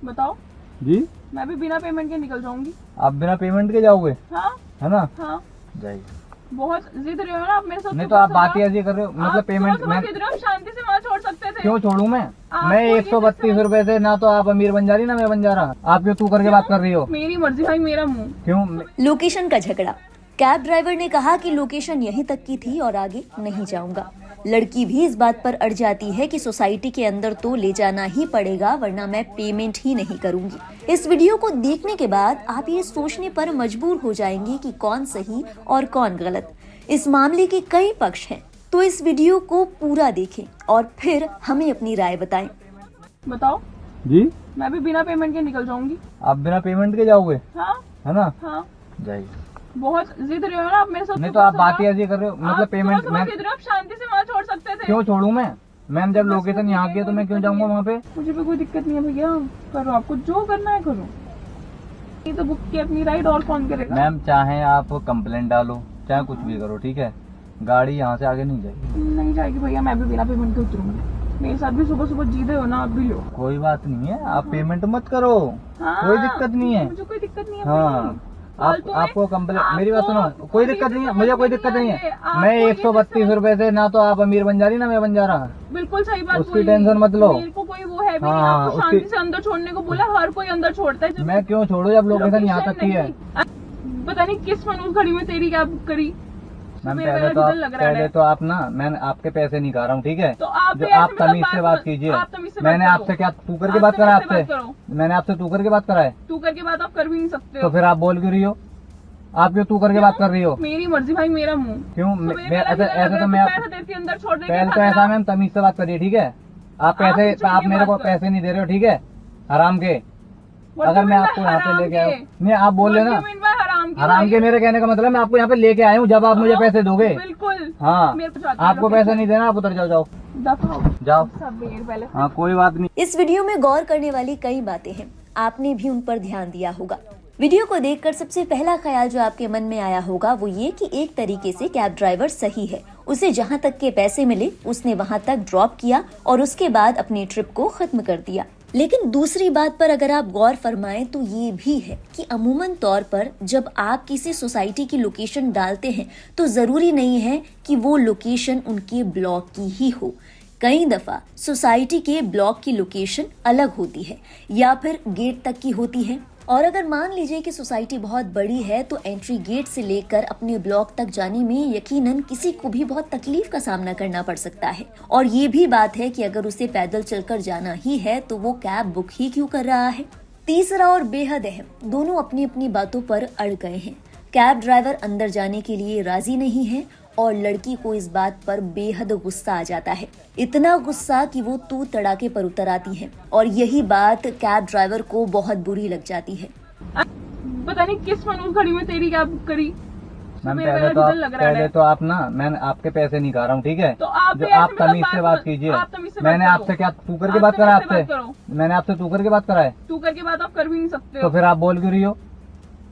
बताओ जी। मैं भी बिना पेमेंट के निकल जाऊंगी। आप बिना पेमेंट के जाओगे? हाँ है ना? हाँ। जाइए। बहुत जिद रहे हो ना आप मेरे साथ। नहीं तो आप बात ही ऐसी कर रहे हो, मतलब पेमेंट मैं शांति से वहाँ छोड़ सकते थे। क्यों छोड़ू मैं आपको 132 रुपए से ना तो आप अमीर बन जा रही ना मैं बन जा रहा। आप क्यों तू करके बात कर रही हो? मेरी मर्जी भाई, मेरा मुंह। क्यों? लोकेशन का झगड़ा। कैब ड्राइवर ने कहा कि लोकेशन यहीं तक की थी और आगे नहीं जाऊंगा। लड़की भी इस बात पर अड़ जाती है कि सोसाइटी के अंदर तो ले जाना ही पड़ेगा वरना मैं पेमेंट ही नहीं करूंगी। इस वीडियो को देखने के बाद आप ये सोचने पर मजबूर हो जाएंगे कि कौन सही और कौन गलत। इस मामले के कई पक्ष हैं, तो इस वीडियो को पूरा देखें और फिर हमें अपनी राय बताएं। बताओ जी। मैं भी बिना पेमेंट के निकल जाऊंगी। आप बिना पेमेंट के जाओगे? हाँ है ना? हाँ। जाइए। बहुत जिद रहे हो ना आप मेरे साथ। नहीं तो आप बात ही ऐसी कर रहे हो, मतलब पेमेंट मैं आप शांति से वहाँ छोड़ सकते थे। क्यों छोड़ू मैं? मैम जब लोकेशन यहाँ की है तो मैं क्यों जाऊंगा वहाँ पे? मुझे भी कोई दिक्कत नहीं है भैया, करो आपको जो करना है करो। ये तो बुक की अपनी राइड और कौन करेगा? मैम चाहे आप कंप्लेंट डालो चाहे कुछ भी करो, ठीक है, गाड़ी यहाँ से आगे नहीं जाएगी। नहीं जाएगी भैया, मैं भी बिना पेमेंट के उतरूंगी। मेरे साथ भी सुबह सुबह जीते हो ना, आप भी लो। कोई बात नहीं है, आप पेमेंट मत करो। हाँ, कोई दिक्कत नहीं है। मुझे कोई दिक्कत नहीं है। हाँ आपको कंप्लेंट, मेरी बात सुनो, कोई दिक्कत नहीं है, मुझे कोई दिक्कत नहीं है। मैं 132 रुपए से ना तो आप अमीर बन जा रही ना मैं बन जा रहा। बिल्कुल सही बात। उसकी टेंशन मत लो। मेरे को कोई वो है भी हाँ, नहीं, आपको शांति उसकी- से अंदर छोड़ने को बोला, हर कोई अंदर छोड़ता है। मैं क्यों छोड़ू जब लोकेशन यहाँ तक की है? पता नहीं किस मनूस घड़ी में तेरी कैब बुक करी। मैम मेरा पहले दिल लग रहा है। तो आप ना, मैं आपके पैसे नहीं खा रहा हूँ, ठीक है? तो आप जो भी आप ऐसे तमीज मतलब से बात कीजिए। आप तमीज से मैंने बात आपसे करो। क्या तू करके बात करा? आप तमीज से आपसे बात करो। मैंने आपसे तू करके बात करा है? तू करके बात आप कर भी नहीं सकते तो हो। फिर आप बोल क्यों रही हो? आप क्यों तू करके बात कर रही हो? मेरी मर्जी भाई, मेरा मुंह। क्यों? ऐसे तो मैं अंदर छोड़ पहले तो ऐसा मैम तमीज से बात करिए, ठीक है? आप पैसे, आप मेरे को पैसे नहीं दे रहे हो, ठीक है, हराम के। अगर मैं आपको यहाँ पे लेके आया हूँ, नहीं आप बोल रहे ना हराम के, मेरे कहने का मतलब मैं आपको यहाँ पे लेके आया हूँ, जब आप मुझे पैसे दोगे। बिल्कुल। हाँ आपको पैसे नहीं देना, आप उधर जाओ, जाओ। पहले हाँ कोई बात नहीं। इस वीडियो में गौर करने वाली कई बातें हैं, आपने भी उन पर ध्यान दिया होगा। वीडियो को देखकर सबसे पहला ख्याल जो आपके मन में आया होगा वो ये कि एक तरीके से कैब ड्राइवर सही है, उसे जहां तक के पैसे मिले उसने वहां तक ड्रॉप किया और उसके बाद अपनी ट्रिप को खत्म कर दिया। लेकिन दूसरी बात पर अगर आप गौर फरमाएं तो ये भी है कि अमूमन तौर पर जब आप किसी सोसाइटी की लोकेशन डालते हैं तो जरूरी नहीं है कि वो लोकेशन उनके ब्लॉक की ही हो। कई दफा सोसाइटी के ब्लॉक की लोकेशन अलग होती है या फिर गेट तक की होती है। और अगर मान लीजिए कि सोसाइटी बहुत बड़ी है तो एंट्री गेट से लेकर अपने ब्लॉक तक जाने में यकीनन किसी को भी बहुत तकलीफ का सामना करना पड़ सकता है। और ये भी बात है कि अगर उसे पैदल चलकर जाना ही है तो वो कैब बुक ही क्यों कर रहा है। तीसरा और बेहद अहम, दोनों अपनी अपनी बातों पर अड़ गए हैं। कैब ड्राइवर अंदर जाने के लिए राजी नहीं है और लड़की को इस बात पर बेहद गुस्सा आ जाता है, इतना गुस्सा कि वो तू तड़ाके पर उतर आती है और यही बात कैब ड्राइवर को बहुत बुरी लग जाती है। पता नहीं किस मनूस घड़ी में तेरी कैब बुक करी। मैम पहले तो आप ना, मैं आपके पैसे नहीं खा रहा हूँ, ठीक है? तो आप जो आप तमीज से बात कीजिए। मैंने आपसे क्या तू करके बात करा? आपसे मैंने आपसे तू करके बात करा है? तू करके बात आप कर भी नहीं सकते तो फिर आप बोल क्यों रही हो?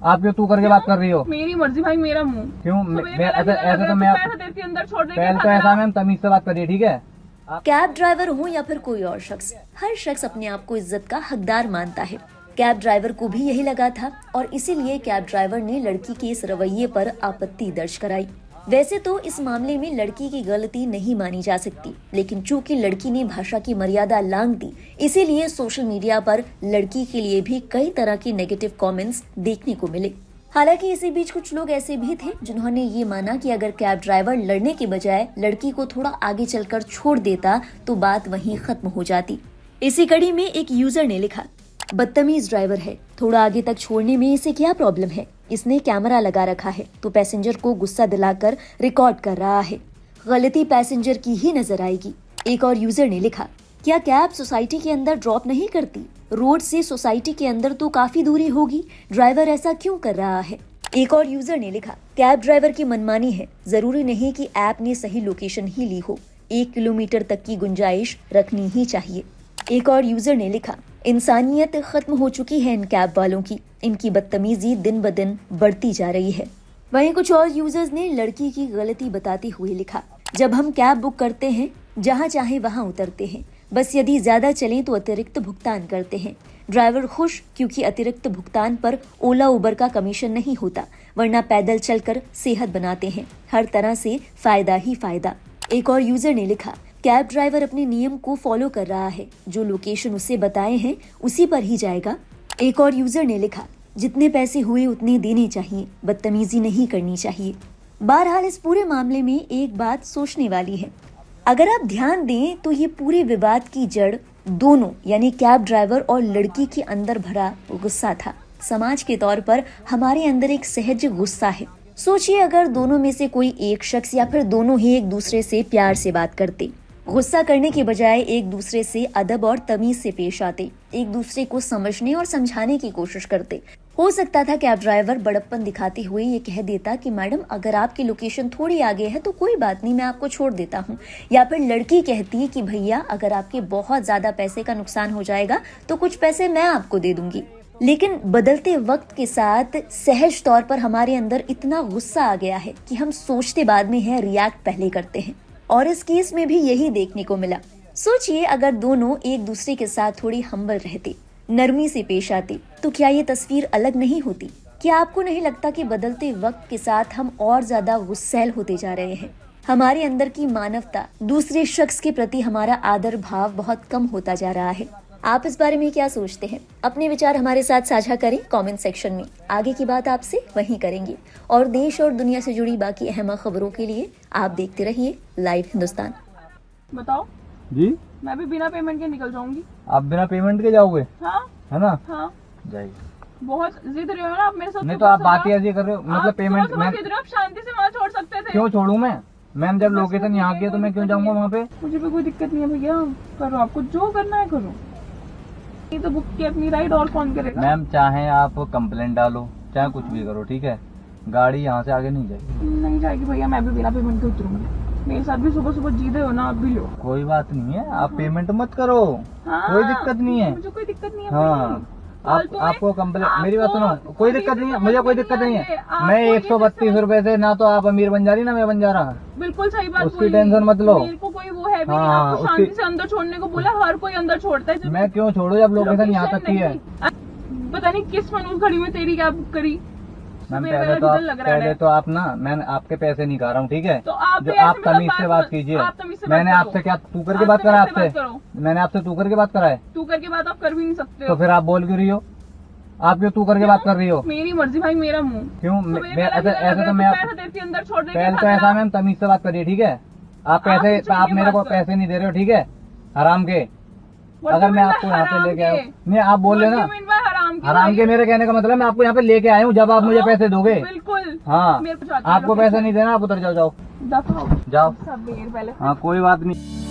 आप क्यों तू करके बात कर रही हो? मेरी मर्जी भाई, मेरा मुंह। क्यों? ऐसे तो मैं अंदर छोड़ने पहले तो ऐसा मैम तमीज से बात करिए, ठीक है? कैब ड्राइवर हो या फिर कोई और शख्स, हर शख्स अपने आप को इज्जत का हकदार मानता है। कैब ड्राइवर को भी यही लगा था और इसीलिए कैब ड्राइवर ने लड़की के इस रवैये पर आपत्ति दर्ज कराई। वैसे तो इस मामले में लड़की की गलती नहीं मानी जा सकती, लेकिन चूंकि लड़की ने भाषा की मर्यादा लांघ दी, इसीलिए सोशल मीडिया पर लड़की के लिए भी कई तरह के नेगेटिव कमेंट्स देखने को मिले। हालांकि इसी बीच कुछ लोग ऐसे भी थे जिन्होंने ये माना कि अगर कैब ड्राइवर लड़ने के बजाय लड़की को थोड़ा आगे चलकर छोड़ देता तो बात वहीं खत्म हो जाती। इसी कड़ी में एक यूजर ने लिखा, बदतमीज ड्राइवर है, थोड़ा आगे तक छोड़ने में इसे क्या प्रॉब्लम है, इसने कैमरा लगा रखा है तो पैसेंजर को गुस्सा दिलाकर रिकॉर्ड कर रहा है, गलती पैसेंजर की ही नजर आएगी। एक और यूजर ने लिखा, क्या कैब सोसाइटी के अंदर ड्रॉप नहीं करती, रोड से सोसाइटी के अंदर तो काफी दूरी होगी, ड्राइवर ऐसा क्यों कर रहा है। एक और यूजर ने लिखा, कैब ड्राइवर की मनमानी है, जरूरी नहीं कि ऐप ने सही लोकेशन ही ली हो, 1 किलोमीटर तक की गुंजाइश रखनी ही चाहिए। एक और यूजर ने लिखा, इंसानियत खत्म हो चुकी है इन कैब वालों की, इनकी बदतमीजी दिन ब दिन बढ़ती जा रही है। वहीं कुछ और यूजर्स ने लड़की की गलती बताते हुए लिखा, जब हम कैब बुक करते हैं जहां चाहे वहां उतरते हैं, बस यदि ज्यादा चलें तो अतिरिक्त भुगतान करते हैं, ड्राइवर खुश क्योंकि अतिरिक्त भुगतान पर ओला उबर का कमीशन नहीं होता, वरना पैदल चलकर सेहत बनाते हैं। हर तरह से फायदा ही फायदा। एक और यूजर ने लिखा, कैब ड्राइवर अपने नियम को फॉलो कर रहा है, जो लोकेशन उसे बताए हैं उसी पर ही जाएगा। एक और यूजर ने लिखा, जितने पैसे हुए उतने देने चाहिए, बदतमीजी नहीं करनी चाहिए। बहरहाल इस पूरे मामले में एक बात सोचने वाली है। अगर आप ध्यान दें तो ये पूरे विवाद की जड़ दोनों यानी कैब ड्राइवर और लड़की के अंदर भरा गुस्सा था। समाज के तौर पर हमारे अंदर एक सहज गुस्सा है। सोचिए अगर दोनों में से कोई एक शख्स या फिर दोनों ही एक दूसरे से प्यार से बात करते, गुस्सा करने के बजाय एक दूसरे से अदब और तमीज से पेश आते, एक दूसरे को समझने और समझाने की कोशिश करते। हो सकता था कैब ड्राइवर बड़प्पन दिखाते हुए ये कह देता कि मैडम अगर आपकी लोकेशन थोड़ी आगे है तो कोई बात नहीं, मैं आपको छोड़ देता हूँ। या फिर लड़की कहती है कि भैया अगर आपके बहुत ज्यादा पैसे का नुकसान हो जाएगा तो कुछ पैसे मैं आपको दे दूंगी। लेकिन बदलते वक्त के साथ सहज तौर पर हमारे अंदर इतना गुस्सा आ गया है कि हम सोचते बाद में है, रिएक्ट पहले करते हैं। और इस केस में भी यही देखने को मिला। सोचिए अगर दोनों एक दूसरे के साथ थोड़ी हम्बल रहते, नरमी से पेश आते, तो क्या ये तस्वीर अलग नहीं होती? क्या आपको नहीं लगता कि बदलते वक्त के साथ हम और ज्यादा गुस्सैल होते जा रहे हैं? हमारे अंदर की मानवता, दूसरे शख्स के प्रति हमारा आदर भाव बहुत कम होता जा रहा है। आप इस बारे में क्या सोचते हैं? अपने विचार हमारे साथ साझा करें कमेंट सेक्शन में। आगे की बात आपसे वहीं करेंगे। और देश और दुनिया से जुड़ी बाकी अहम खबरों के लिए आप देखते रहिए लाइव हिंदुस्तान। बताओ जी, मैं भी बिना पेमेंट के निकल जाऊंगी। आप बिना पेमेंट के जाओगे? हाँ है ना? हाँ, जाइए। बहुत जिद रहे हो ना आप मेरे साथ। नहीं तो आप बात ही ऐसी कर रहे हो, मतलब पेमेंट मैं आप शांति से वहाँ छोड़ सकते थे। क्यों छोड़ू मैं? मैम जब लोकेशन यहाँ की है तो मैं क्यों जाऊंगा वहाँ पे? मुझे भी कोई दिक्कत नहीं है भैया, करो आपको जो करना है करो। नहीं तो बुक की अपनी राइड और कौन करेगा? मैम चाहे आप कंप्लेंट डालो, चाहे कुछ भी करो, ठीक है, गाड़ी यहाँ से आगे नहीं जाएगी। नहीं जाएगी भैया, मैं भी बिना पेमेंट के उतरूंगी। मेरे साथ भी सुबह सुबह जीते हो ना, आप भी लो। कोई बात नहीं है, आप पेमेंट मत करो। हाँ, कोई दिक्कत नहीं है। मुझे कोई दिक्कत नहीं है। हाँ, फालतू में आपको कंप्लेंट, मेरी बात सुनो, आपको कोई अभी दिक्कत भी नहीं है, समझ मुझे में कोई नहीं दिक्कत नहीं है। आपको मैं ये 132 रुपए से ना तो आप अमीर बन जा रही ना मैं बन जा रहा। बिल्कुल सही बात उसकी बोली। टेंशन मत लो। मेरे को कोई वो है भी नहीं, हाँ, आपको शांति से अंदर छोड़ने को बोला, हर कोई अंदर छोड़ता है। मैं क्यों छोड़ू जब लोकेशन यहाँ तक की है? पता नहीं किस मनूस घड़ी में तेरी क्या बुक करी। मैम मेरा पहले दिल लग रहा है। पहले तो आप ना, मैं आपके पैसे नहीं खा रहा हूँ, ठीक है? तो आप जो भी ऐसे आप मतलब तमीज से बात कीजिए। आप तमीज से मैंने बात आपसे करो। क्या तू करके बात करा? आपसे आपसे बात करो। मैंने आपसे तू करके बात करा है? तू करके बात आप कर भी नहीं सकते तो हो। फिर आप बोल क्यों रही हो? आप क्यों तू करके बात कर रही हो? मेरी मर्जी भाई, मेरा मुंह। क्यों? ऐसे तो मैं पैसा देती अंदर छोड़ देती पहले तो ऐसा मैम तमीज से बात करिए, ठीक है? आप मेरे को पैसे नहीं दे रहे हो, ठीक है, हराम के। अगर मैं आपको यहाँ पे लेके आया, नहीं आप बोल रहे ना हराम के, मेरे कहने का मतलब मैं आपको यहाँ पे लेके आया हूँ जब आप मुझे पैसे दोगे। बिल्कुल। हाँ, आपको पैसा नहीं देना, आप उतर जाओ, जाओ दफा जाओ। सब पहले। हाँ कोई बात नहीं।